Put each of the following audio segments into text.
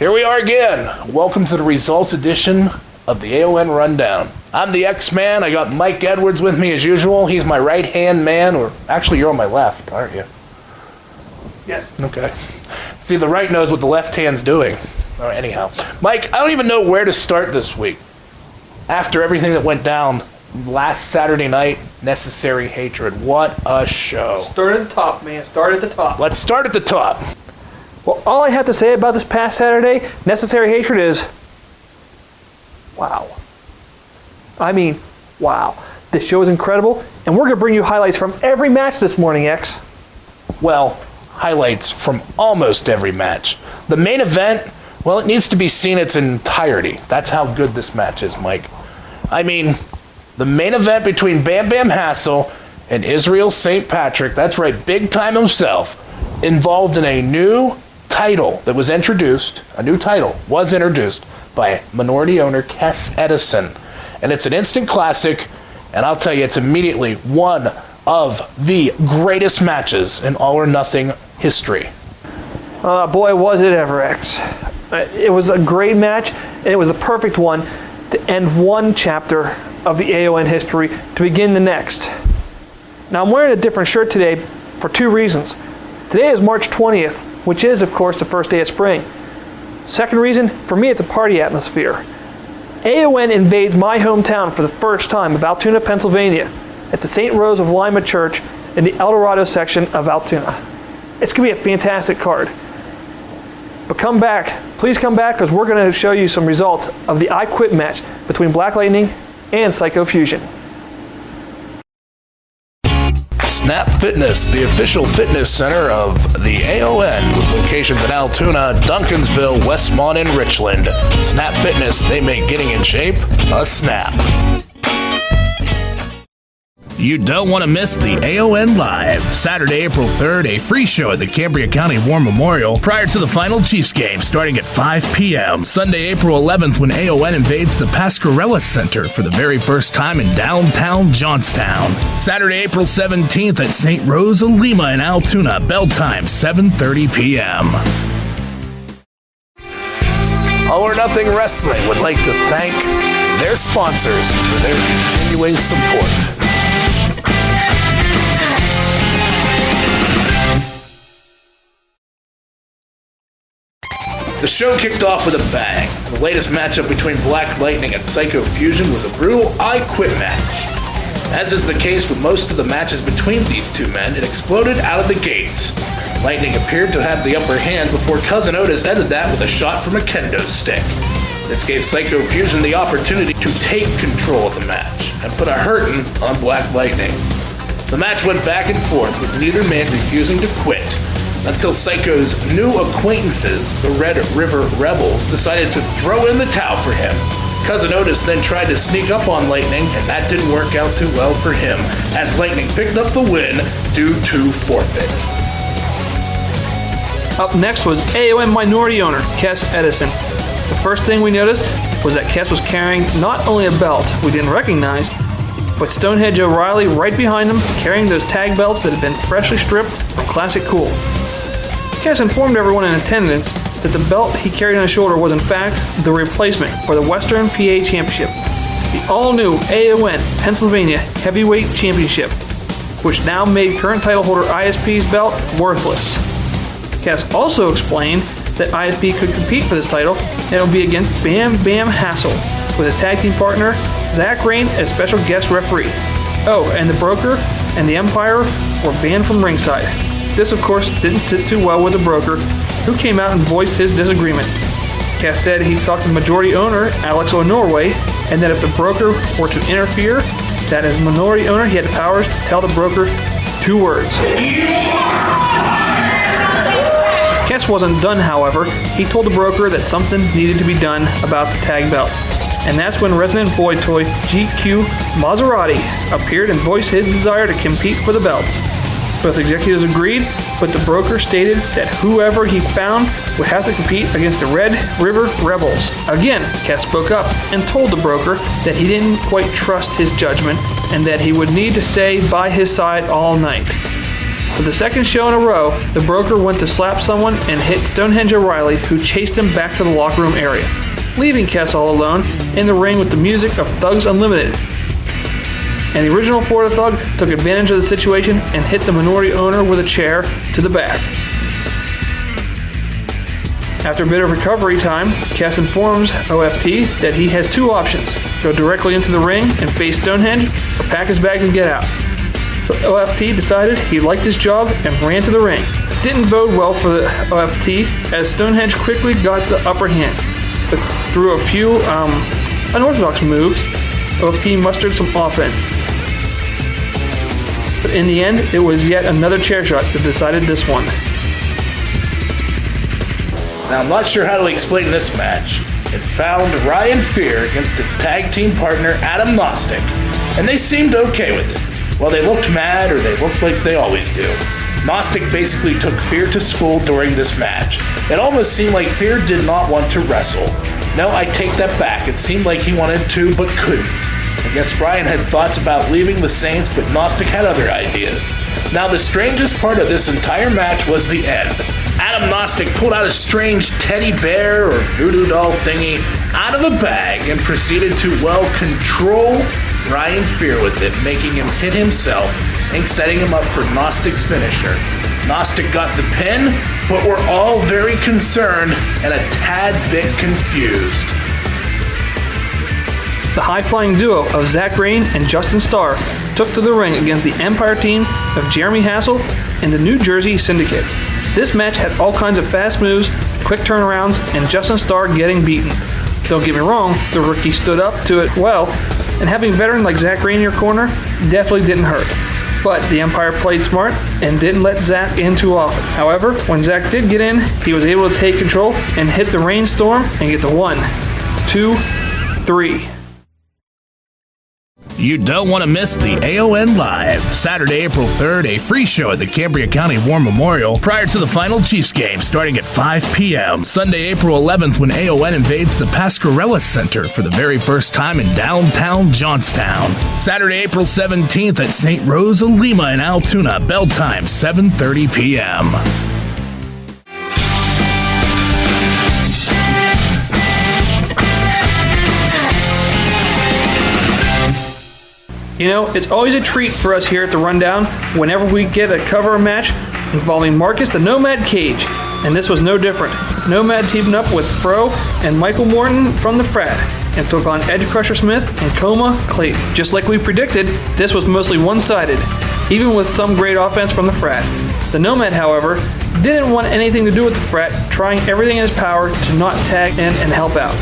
Here we are again. Welcome to the results edition of the AON Rundown. I'm the X-Man. I got Mike Edwards with me as usual. He's my right-hand man, or actually you're on my left, aren't you? Yes. Okay. See, the right knows what the left hand's doing. Anyhow, Mike, I don't even know where to start this week. After everything that went down last Saturday night, Necessary Hatred. What a show. Start at the top, man. Start at the top. Let's start at the top. Well, all I have to say about this past Saturday, Necessary Hatred, is wow. I mean, wow. This show is incredible, and we're going to bring you highlights from every match this morning, X. Well, highlights from almost every match. The main event, well, it needs to be seen in its entirety. That's how good this match is, Mike. I mean, the main event between Bam Bam Hassel and Israel St. Patrick, that's right, big time himself, involved in a new title that was introduced, by minority owner Kes Edison. And it's an instant classic, and I'll tell you, it's immediately one of the greatest matches in All or Nothing history. Boy, was it ever, X. It was a great match, and it was the perfect one to end one chapter of the AON history to begin the next. Now, I'm wearing a different shirt today for two reasons. Today is March 20th, which is, of course, the first day of spring. Second reason, for me, it's a party atmosphere. AON invades my hometown for the first time of Altoona, Pennsylvania, at the St. Rose of Lima Church in the El Dorado section of Altoona. It's going to be a fantastic card. But come back, please come back, because we're going to show you some results of the I Quit match between Black Lightning and Psycho Fusion. Snap Fitness, the official fitness center of the AON, with locations in Altoona, Duncansville, Westmont, and Richland. Snap Fitness, they make getting in shape a snap. You don't want to miss the AON Live. Saturday, April 3rd, a free show at the Cambria County War Memorial prior to the final Chiefs game starting at 5 p.m. Sunday, April 11th, when AON invades the Pascarella Center for the very first time in downtown Johnstown. Saturday, April 17th at St. Rose of Lima in Altoona. Bell time, 7:30 p.m. All or Nothing Wrestling would like to thank their sponsors for their continuing support. The show kicked off with a bang. The latest matchup between Black Lightning and Psycho Fusion was a brutal I Quit match. As is the case with most of the matches between these two men, it exploded out of the gates. Lightning appeared to have the upper hand before Cousin Otis ended that with a shot from a kendo stick. This gave Psycho Fusion the opportunity to take control of the match and put a hurtin' on Black Lightning. The match went back and forth with neither man refusing to quit, until Psycho's new acquaintances, the Red River Rebels, decided to throw in the towel for him. Cousin Otis then tried to sneak up on Lightning, and that didn't work out too well for him, as Lightning picked up the win due to forfeit. Up next was AON minority owner Kes Edison. The first thing we noticed was that Kes was carrying not only a belt we didn't recognize, but Stonehenge O'Reilly right behind him, carrying those tag belts that had been freshly stripped from Classic Cool. Kes informed everyone in attendance that the belt he carried on his shoulder was in fact the replacement for the Western PA Championship, the all-new AON Pennsylvania Heavyweight Championship, which now made current title holder ISP's belt worthless. Kes also explained that ISP could compete for this title, and it would be against Bam Bam Hassel, with his tag team partner Zach Rain as special guest referee. Oh, and the Broker and the Empire were banned from ringside. This, of course, didn't sit too well with the Broker, who came out and voiced his disagreement. Kes said he talked to the majority owner, Alex O'Norway, and that if the Broker were to interfere, that as minority owner he had the powers to tell the Broker two words. Kes wasn't done, however. He told the Broker that something needed to be done about the tag belts. And that's when resident boy toy GQ Maserati appeared and voiced his desire to compete for the belts. Both executives agreed, but the Broker stated that whoever he found would have to compete against the Red River Rebels. Again, Kes spoke up and told the Broker that he didn't quite trust his judgment and that he would need to stay by his side all night. For the second show in a row, the broker went to slap someone and hit Stonehenge O'Reilly, who chased him back to the locker room area, leaving Cass all alone in the ring with the music of Thugs Unlimited. And the original Florida Thug took advantage of the situation and hit the minority owner with a chair to the back. After a bit of recovery time, Cass informs OFT that he has two options: go directly into the ring and face Stonehenge, or pack his bags and get out. So OFT decided he liked his job and ran to the ring. Didn't bode well for the OFT, as Stonehenge quickly got the upper hand. But through a few unorthodox moves, OFT mustered some offense. But in the end, it was yet another chair shot that decided this one. Now, I'm not sure how to explain this match. It found Ryan Fear against his tag team partner Adam Gnostic, and they seemed okay with it. Well, they looked mad, or they looked like they always do. Gnostic basically took Fear to school during this match. It almost seemed like Fear did not want to wrestle. No, I take that back. It seemed like he wanted to, but couldn't. I guess Ryan had thoughts about leaving the Saints, but Gnostic had other ideas. Now, the strangest part of this entire match was the end. Adam Gnostic pulled out a strange teddy bear or voodoo doll thingy out of a bag and proceeded to, well, control Ryan Fear with it, making him hit himself and setting him up for Gnostic's finisher. Gnostic got the pin, but we're all very concerned and a tad bit confused. The high-flying duo of Zach Rain and Justin Starr took to the ring against the Empire team of Jeremy Hassel and the New Jersey Syndicate. This match had all kinds of fast moves, quick turnarounds, and Justin Starr getting beaten. Don't get me wrong, the rookie stood up to it well, and having a veteran like Zach Rain in your corner definitely didn't hurt. But the Empire played smart and didn't let Zach in too often. However, when Zach did get in, he was able to take control and hit the rainstorm and get the 1, 2, 3. You don't want to miss the AON Live. Saturday, April 3rd, a free show at the Cambria County War Memorial prior to the final Chiefs game starting at 5 p.m. Sunday, April 11th, when AON invades the Pascarella Center for the very first time in downtown Johnstown. Saturday, April 17th at St. Rosa Lima in Altoona. Bell time, 7:30 p.m. You know, it's always a treat for us here at the Rundown whenever we get a cover match involving Marcus the Nomad Cage, and this was no different. Nomad teamed up with Fro and Michael Morton from the Frat and took on Edge Crusher Smith and Coma Clayton. Just like we predicted, this was mostly one-sided, even with some great offense from the Frat. The Nomad, however, didn't want anything to do with the Frat, trying everything in his power to not tag in and help out.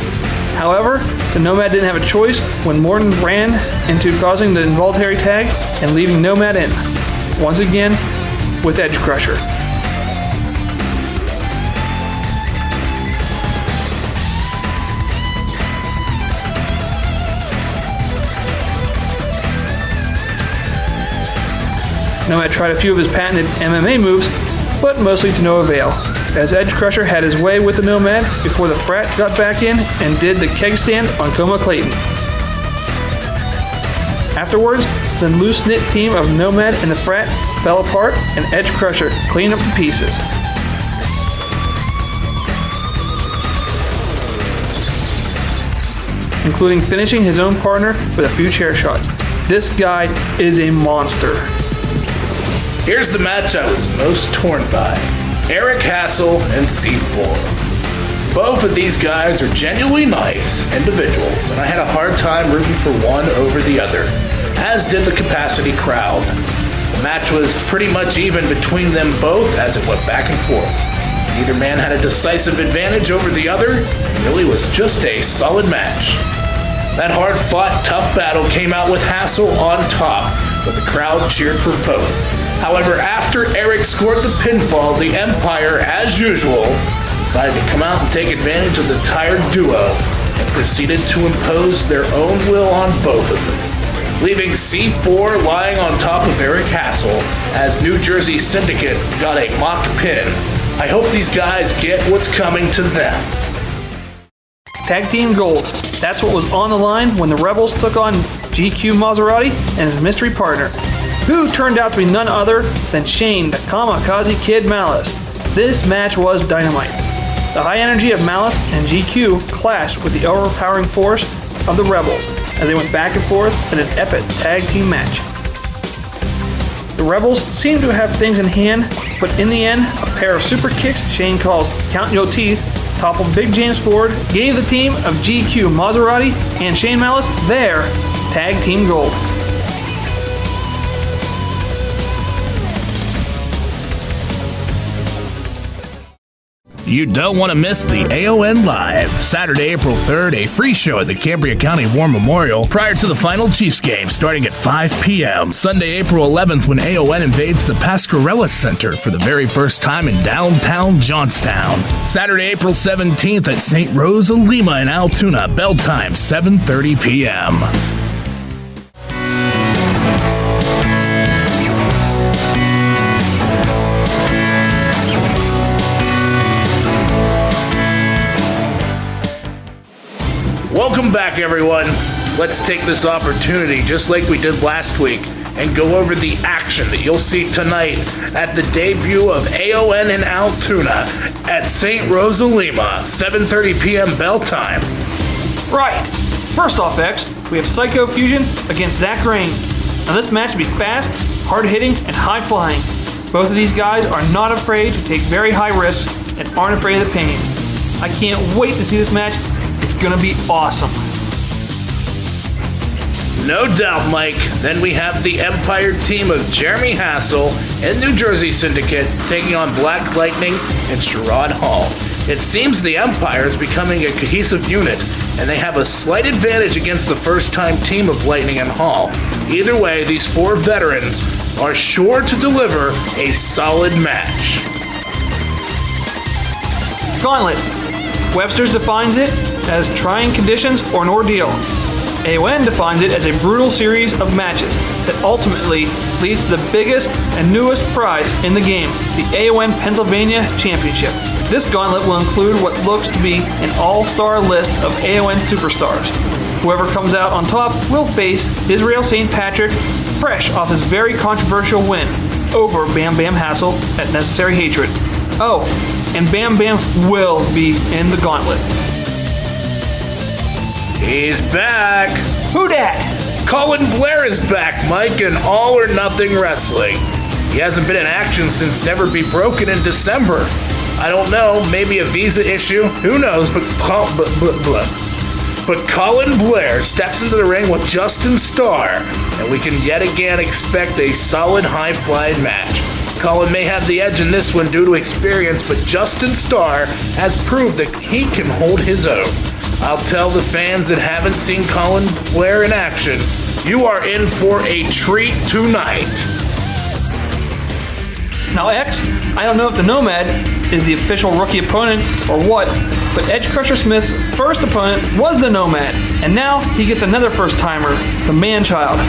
However, the Nomad didn't have a choice when Morton ran into causing the involuntary tag and leaving Nomad in, once again with Edge Crusher. Nomad tried a few of his patented MMA moves, but mostly to no avail, as Edge Crusher had his way with the Nomad before the Frat got back in and did the keg stand on Coma Clayton. Afterwards, the loose-knit team of Nomad and the Frat fell apart and Edge Crusher cleaned up the pieces. Including finishing his own partner with a few chair shots. This guy is a monster. Here's the match I was most torn by. Eric Hassel and C4. Both of these guys are genuinely nice individuals, and I had a hard time rooting for one over the other, as did the capacity crowd. The match was pretty much even between them both as it went back and forth. Neither man had a decisive advantage over the other, and really was just a solid match. That hard-fought, tough battle came out with Hassel on top, but the crowd cheered for both. However, after Eric scored the pinfall, the Empire, as usual, decided to come out and take advantage of the tired duo and proceeded to impose their own will on both of them, leaving C4 lying on top of Eric Hassel as New Jersey Syndicate got a mock pin. I hope these guys get what's coming to them. Tag Team Gold. That's what was on the line when the Rebels took on GQ Maserati and his mystery partner. who turned out to be none other than Shane, the Kamikaze Kid Malice. This match was dynamite. The high energy of Malice and GQ clashed with the overpowering force of the Rebels as they went back and forth in an epic tag team match. The Rebels seemed to have things in hand, but in the end, a pair of super kicks Shane calls Count Your Teeth toppled Big James Ford, gave the team of GQ Maserati and Shane Malice their tag team gold. You don't want to miss the AON Live. Saturday, April 3rd, a free show at the Cambria County War Memorial prior to the final Chiefs game starting at 5 p.m. Sunday, April 11th, when AON invades the Pascarella Center for the very first time in downtown Johnstown. Saturday, April 17th at St. Rosa Lima in Altoona. Bell time, 7:30 p.m. Welcome back, everyone. Let's take this opportunity, just like we did last week, and go over the action that you'll see tonight at the debut of AON in Altoona at St. Rosa Lima, 7:30 p.m. bell time. Right. First off, X, we have Psycho Fusion against Zach Rain. Now this match will be fast, hard-hitting, and high-flying. Both of these guys are not afraid to take very high risks and aren't afraid of the pain. I can't wait to see this match. It's gonna be awesome. No doubt, Mike. Then we have the Empire team of Jeremy Hassel and New Jersey Syndicate taking on Black Lightning and Sherrod Hall. It seems the Empire is becoming a cohesive unit, and they have a slight advantage against the first-time team of Lightning and Hall. Either way, these four veterans are sure to deliver a solid match. Gauntlet. Webster's defines it as trying conditions or an ordeal. AON defines it as a brutal series of matches that ultimately leads to the biggest and newest prize in the game, the AON Pennsylvania Championship. This gauntlet will include what looks to be an all-star list of AON superstars. Whoever comes out on top will face Israel St. Patrick, fresh off his very controversial win over Bam Bam Hassel at Necessary Hatred. Oh, and Bam Bam will be in the gauntlet. He's back. Who dat? Colin Blair is back, Mike, in All or Nothing Wrestling. He hasn't been in action since Never Be Broken in December. I don't know, maybe a visa issue, who knows, but Colin Blair steps into the ring with Justin Starr, and we can yet again expect a solid high-flying match. Colin may have the edge in this one due to experience, but Justin Starr has proved that he can hold his own. I'll tell the fans that haven't seen Colin Blair in action, you are in for a treat tonight. Now X, I don't know if the Nomad is the official rookie opponent or what, but Edge Crusher Smith's first opponent was the Nomad, and now he gets another first-timer, the Man-Child.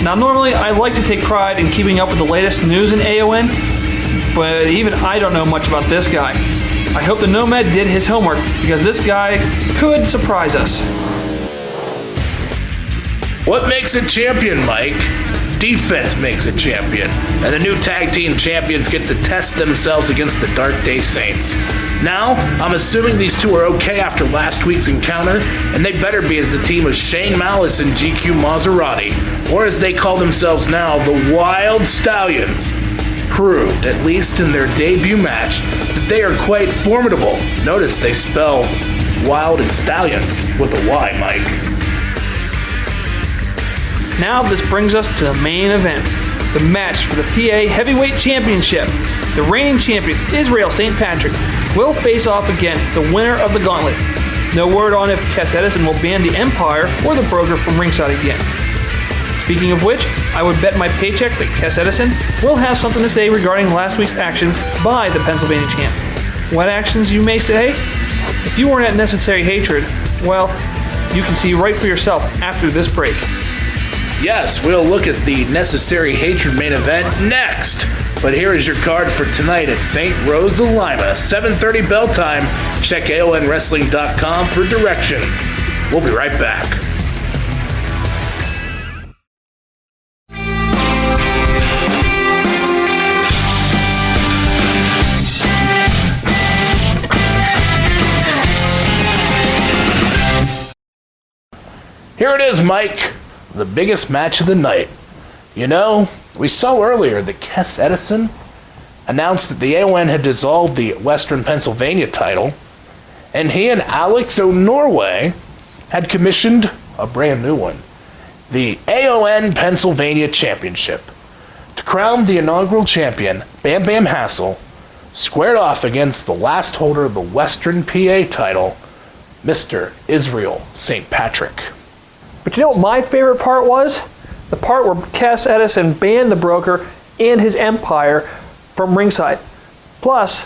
Now normally I like to take pride in keeping up with the latest news in AON, but even I don't know much about this guy. I hope the Nomad did his homework, because this guy could surprise us. What makes a champion, Mike? Defense makes a champion, and the new tag team champions get to test themselves against the Dark Day Saints. Now, I'm assuming these two are okay after last week's encounter, and they better be as the team of Shane Malice and GQ Maserati, or as they call themselves now, the Wild Stallions. Proved, at least in their debut match, that they are quite formidable. Notice they spell Wild and Stallions with a Y, Mike. Now this brings us to the main event, the match for the PA Heavyweight Championship. The reigning champion, Israel St. Patrick, will face off against the winner of the gauntlet. No word on if Kes Edison will ban the Empire or the Broker from ringside again. Speaking of which, I would bet my paycheck that Kes Edison will have something to say regarding last week's actions by the Pennsylvania champ. What actions, you may say? If you weren't at Necessary Hatred, well, you can see right for yourself after this break. Yes, we'll look at the Necessary Hatred main event next. But here is your card for tonight at St. Rosa Lima, 7:30 bell time. Check AONWrestling.com for directions. We'll be right back. Here it is, Mike. The biggest match of the night. You know, we saw earlier that Kes Edison announced that the AON had dissolved the Western Pennsylvania title, and he and Alex O'Norway had commissioned a brand new one, the AON Pennsylvania Championship. To crown the inaugural champion, Bam Bam Hassel squared off against the last holder of the Western PA title, Mr. Israel St. Patrick. But you know what my favorite part was? The part where Kes Edison banned the broker and his empire from ringside. Plus,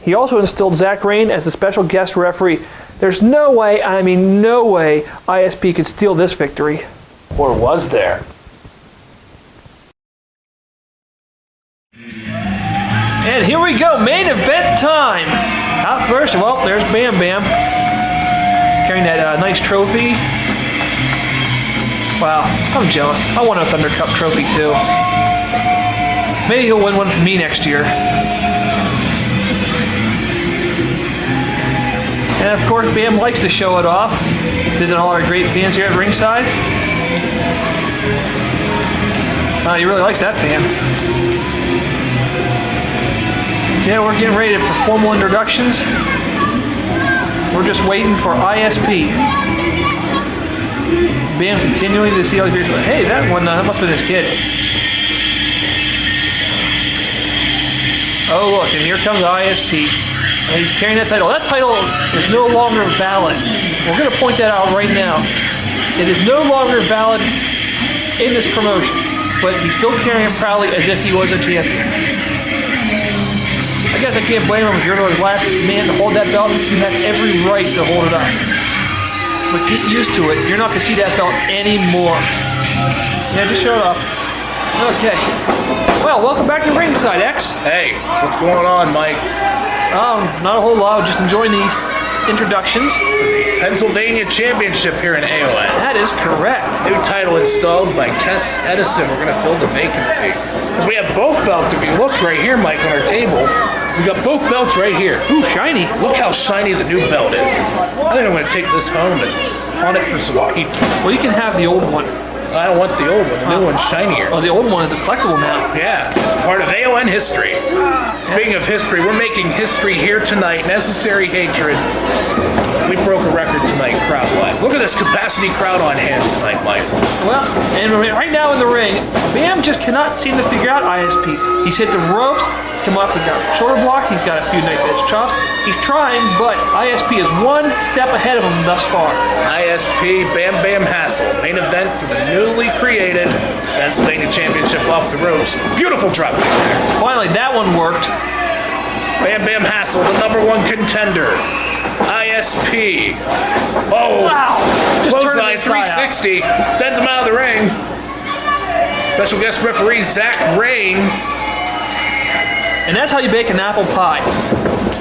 he also installed Zach Rain as the special guest referee. There's no way, I mean no way, ISP could steal this victory. Or was there? And here we go, main event time! Out first, well, there's Bam Bam. Carrying that nice trophy. Wow, I'm jealous. I want a Thunder Cup trophy too. Maybe he'll win one from me next year. And of course, Bam likes to show it off. Visit all our great fans here at ringside. Wow, he really likes that fan. Yeah, we're getting ready for formal introductions. We're just waiting for ISP. Bam continuing to see all the people. Hey, that one, that must have been his kid. Oh, look, and here comes ISP. And he's carrying that title. That title is no longer valid. We're going to point that out right now. It is no longer valid in this promotion, but he's still carrying it proudly as if he was a champion. I guess I can't blame him. If you're the last man to hold that belt, you have every right to hold it up. But get used to it. You're not going to see that belt anymore. Yeah, just show it off. Okay. Well, welcome back to ringside, X. Hey, what's going on, Mike? Not a whole lot. Just enjoying the introductions. Pennsylvania Championship here in AON. That is correct. New title installed by Kes Edison. We're going to fill the vacancy. Because we have both belts. If you look right here, Mike, on our table, we got both belts right here. Ooh, shiny. Look how shiny the new belt is. I think I'm going to take this home and pawn it for some pizza. Well, you can have the old one. I don't want the old one. The new one's shinier. Oh, the old one is a collectible now. Yeah, it's a part of AON history. Speaking of history, we're making history here tonight. Necessary Hatred. We broke a record tonight, crowd-wise. Look at this capacity crowd on hand tonight, Mike. Well, and right now in the ring, Bam just cannot seem to figure out ISP. He's hit the ropes. He's come off with a shoulder block. He's got a few knife edge chops. He's trying, but ISP is one step ahead of him thus far. ISP Bam Bam Hassel. Main event for the newly created Pennsylvania Championship off the ropes. Beautiful drop kick there. Finally, that one worked. Bam Bam Hassel, the #1 contender. ISP. Oh, wow. Just clothesline 360. Sends him out of the ring. Special guest referee Zach Rain. And that's how you bake an apple pie.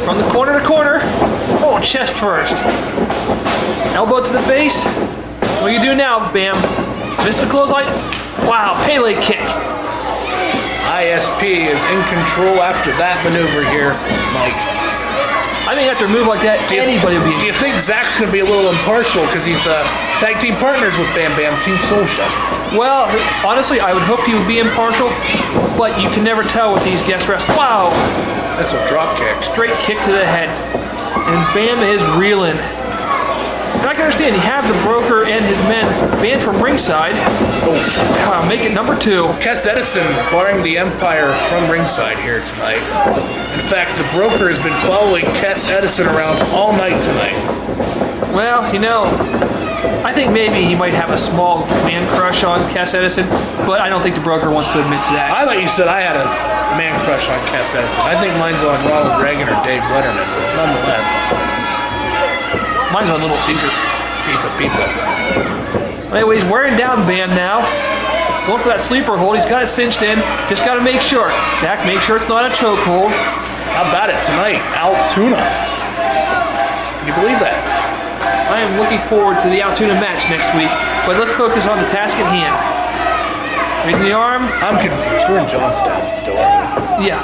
From the corner to corner. Oh, chest first. Elbow to the face. What do you do now, Bam? Missed the clothesline. Wow, Pele kick. ISP is in control after that maneuver here, Mike. I think after a move like that, anybody would be. Do you think Zach's going to be a little impartial because he's tag team partners with Bam Bam, Team Soul Shop? Well, honestly, I would hope he would be impartial, but you can never tell with these guest refs. Wow! That's a drop kick. Straight kick to the head. And Bam is reeling. And I can understand, you have the broker and his men banned from ringside. Oh, make it #2. Kes Edison barring the Empire from ringside here tonight. In fact, the broker has been following Kes Edison around all night tonight. Well, you know, I think maybe he might have a small man crush on Kes Edison, but I don't think the broker wants to admit to that. I thought you said I had a man crush on Kes Edison. I think mine's on Ronald Reagan or Dave Letterman, but nonetheless. Mine's on Little Caesar. Pizza. Anyway, he's wearing down Bam now. Going for that sleeper hold. He's got it cinched in. Just got to make sure. Jack, make sure it's not a choke hold. How about it tonight? Altoona. Can you believe that? I am looking forward to the Altoona match next week, but let's focus on the task at hand. Raising the arm. I'm confused. We're in Johnstown still, aren't we? Yeah.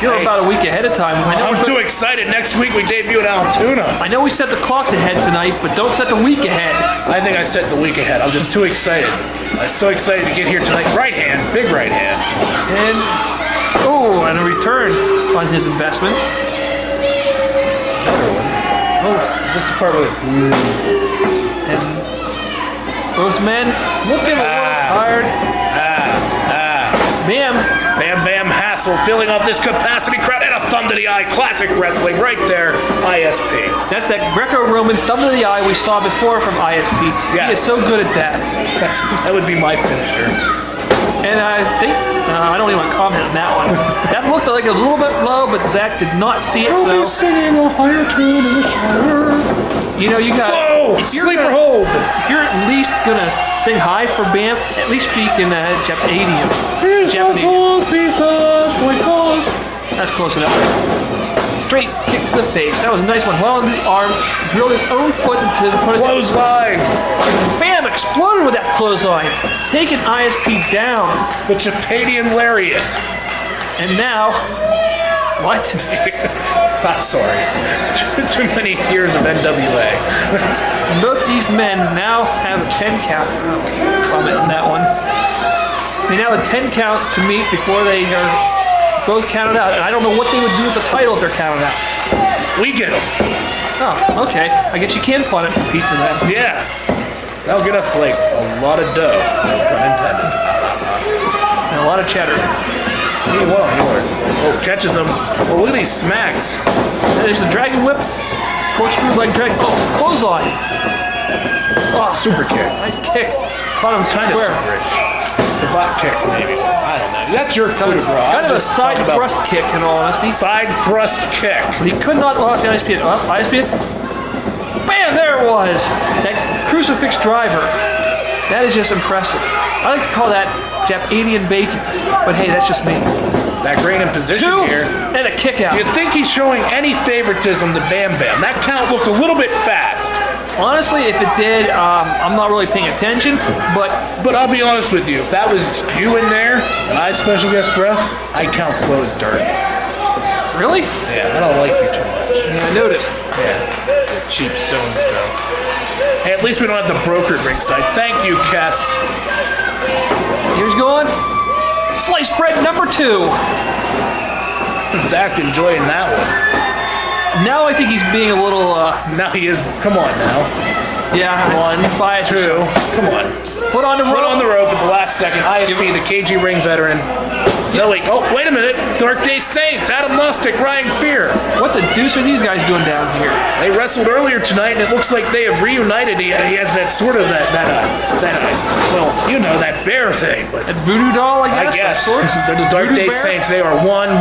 You're about a week ahead of time. I'm too excited. Next week we debut at Altoona. I know we set the clocks ahead tonight, but don't set the week ahead. I think I set the week ahead. I'm just too excited. I'm so excited to get here tonight. Right hand, big right hand. And a return on his investment. Another one. Oh, is this the part where And both men looking a little tired. Bam Hassle filling up this capacity crowd and a thumb to the eye. Classic wrestling right there. ISP. That's that Greco-Roman thumb to the eye we saw before from ISP. Yes. He is so good at that. That would be my finisher. And I think, I don't even want to comment on that one. That looked like it was a little bit low, but Zach did not see it, so. Singing a higher tune in the shower. You know, you got. Sleeper hold. If you're at least gonna sing high for Bam, at least speak in Japanese. That's close enough. Straight kick to the face. That was a nice one. Well into the arm. Drilled his own foot into the opponent's clothesline. Bam! Exploded with that clothesline. Taking ISP down. The Japanian lariat. And now, what? Sorry. Too many years of NWA. Both these men now have a 10 count. Comment on that one. They now have a 10 count to meet before they are both counted out. And I don't know what they would do with the title if they're counted out. We get them. Oh, okay. I guess you can pawn it for pizza then. Yeah. That'll get us like a lot of dough. No pun intended. And a lot of cheddar. Hey, what on yours? Oh, catches him. Oh, look at these smacks. There's the dragon whip. Corkscrew leg drag. Oh, clothesline. Oh, super kick. Nice kick. Caught him Kind of square. superish. Savant kicks, maybe. I don't know. That's your coup de grace. Kind of a side thrust kick, in all honesty. Side thrust kick. He could not lock the ISP. ISP. Bam! There it was. That crucifix driver. That is just impressive. I like to call that Japanian bacon, but hey, that's just me. Zach Rain in position here. And a kick out. Do you think he's showing any favoritism to Bam Bam? That count looked a little bit fast. Honestly, if it did, I'm not really paying attention, but I'll be honest with you. If that was you in there, and I special guest ref, I'd count slow as dirt. Really? Yeah, I don't like you too much. Yeah, I noticed. Yeah, cheap so-and-so. Hey, at least we don't have the broker at ringside. Thank you, Kess. Here's going. Slice bread number 2. Zach enjoying that one. Now I think he's being a little, Now he is. Come on now. Yeah, One, biased. 2. Come on. Foot on the rope. Foot on the rope at the last second. ISP, the KG ring veteran. No, wait. Oh, wait a minute. Dark Day Saints. Adam Lustig, Ryan Fear. What the deuce are these guys doing down here? They wrestled earlier tonight, and it looks like they have reunited. He has that sort of well, you know, that bear thing. But That voodoo doll, I guess? I guess. Of sorts? They're the Dark Voodoo Day bear? Saints. They are one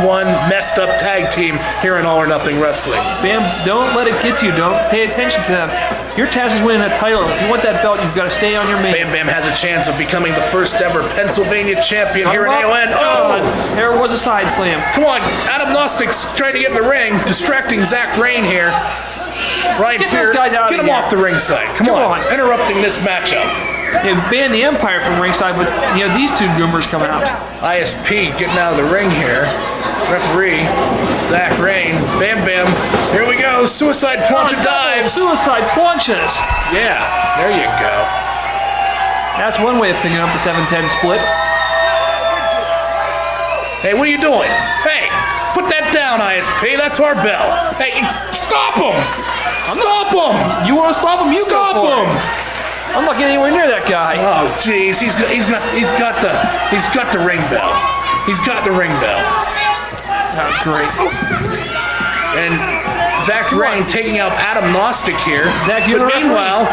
messed up tag team here in All or Nothing Wrestling. Bam, don't let it get to you. Don't pay attention to them. Your task is winning a title. If you want that belt, you've got to stay on your main. Bam Bam has a chance of becoming the first ever Pennsylvania champion here in AON. Oh! There was a side slam. Come on, Adam Lustig's trying to get in the ring, distracting Zach Rain here. Ryan Get Fear, those guys out get of him here. off the ringside. Come on, interrupting this matchup. They banned the Empire from ringside, but these two goomers coming out. ISP getting out of the ring here. Referee, Zach Rain, Bam Bam. Here we go, suicide plunge and dives. Suicide plunges. Yeah, there you go. That's one way of picking up the 7-10 split. Hey, what are you doing? Hey, put that down, ISP. That's our bell. Hey, stop him! Stop him! You want to stop him? You Stop go for him! it. I'm not getting anywhere near that guy. Oh, jeez, he's got the ring bell. He's got the ring bell. Oh, great. And Zach Rain taking out Adam Nostic here. Zach, you're but the referee. meanwhile,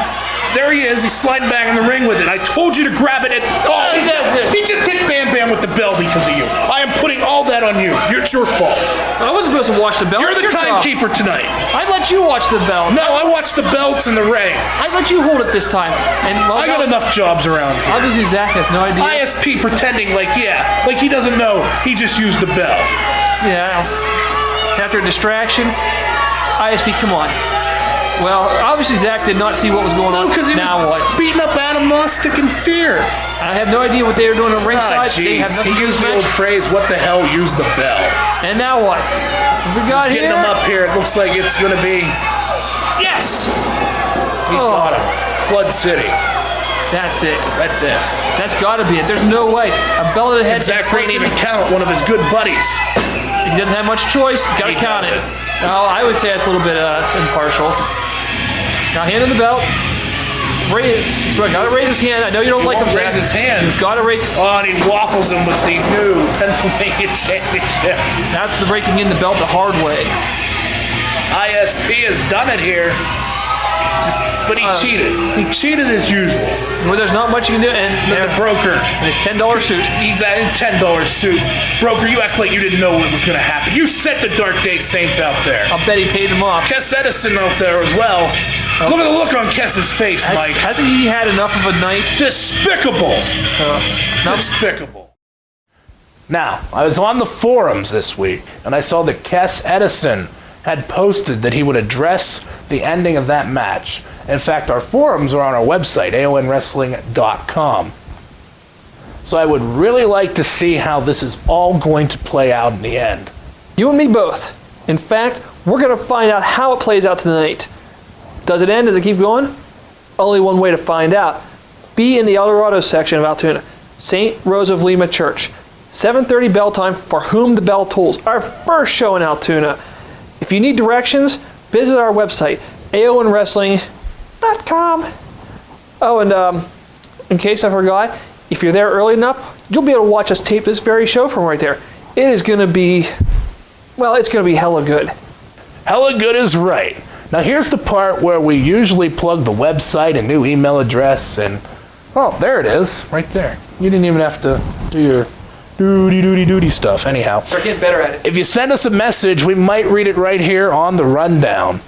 there he is. He's sliding back in the ring with it. I told you to grab it. He just hit Bam Bam with the bell because of you. I am putting all that on you. It's your fault. I wasn't supposed to watch the belt. You're the It's your job. timekeeper tonight. I let you watch the belt. No, I watched the belts in the ring. I let you hold it this time. And I got enough jobs around here. Obviously, Zach has no idea. ISP pretending like he doesn't know. He just used the bell. Yeah. After a distraction, ISP, come on. Well, obviously Zach did not see what was going on. Because he Now was what? beating up Adam Lustig in fear. I have no idea what they were doing at ringside. They have Jeez, nothing he to do with used the the old match. phrase, "What the hell? Use the bell." And now what? We got Getting here. him up here. It looks like it's going to be. Yes. He got him. Flood City. That's it. That's it. That's got to be it. There's no way. A bell to the head. And Zach Green even count one of his good buddies. He doesn't have much choice. Got to He count it. doesn't. No, I would say that's a little bit impartial. Now, hand him the belt. Got to raise his hand. I know you don't like him, won't Zach. raise his hand. You've got to raise. Oh, and he waffles him with the new Pennsylvania Championship. That's the breaking in the belt the hard way. ISP has done it here. But he cheated. He cheated as usual. Well, there's not much you can do. And The broker. and his $10 suit. He's at a $10 suit. Broker, you act like you didn't know what was going to happen. You sent the Dark Day Saints out there. I'll bet he paid him off. Kess Edison out there as well. Look at the look on Kess's face, Mike. Hasn't he had enough of a night? Despicable. Despicable. Now, I was on the forums this week, and I saw that Kess Edison had posted that he would address the ending of that match. In fact, our forums are on our website, aonwrestling.com. So I would really like to see how this is all going to play out in the end. You and me both. In fact, we're going to find out how it plays out tonight. Does it end? Does it keep going? Only one way to find out. Be in the El Dorado section of Altoona. St. Rose of Lima Church. 7:30 bell time for Whom the Bell Tolls. Our first show in Altoona. If you need directions, visit our website, aonwrestling.com. Oh, and in case I forgot, if you're there early enough, you'll be able to watch us tape this very show from right there. It is going to be, well, it's going to be hella good. Hella good is right. Now here's the part where we usually plug the website and new email address and, well, there it is, right there. You didn't even have to do your doody stuff. Anyhow, We're getting better at it. if you send us a message, we might read it right here on the rundown.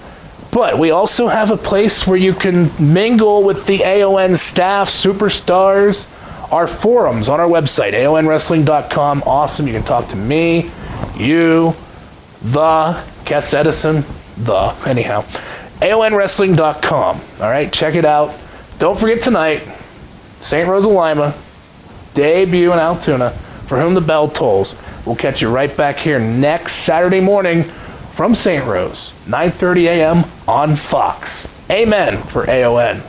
But we also have a place where you can mingle with the AON staff, superstars, our forums on our website, aonwrestling.com. Awesome. You can talk to me, you, the, Kess Edison, anyhow. aonwrestling.com. All right, check it out. Don't forget tonight, St. Rose of Lima, debut in Altoona, For Whom the Bell Tolls. We'll catch you right back here next Saturday morning from St. Rose, 9:30 a.m. on Fox. Amen for AON.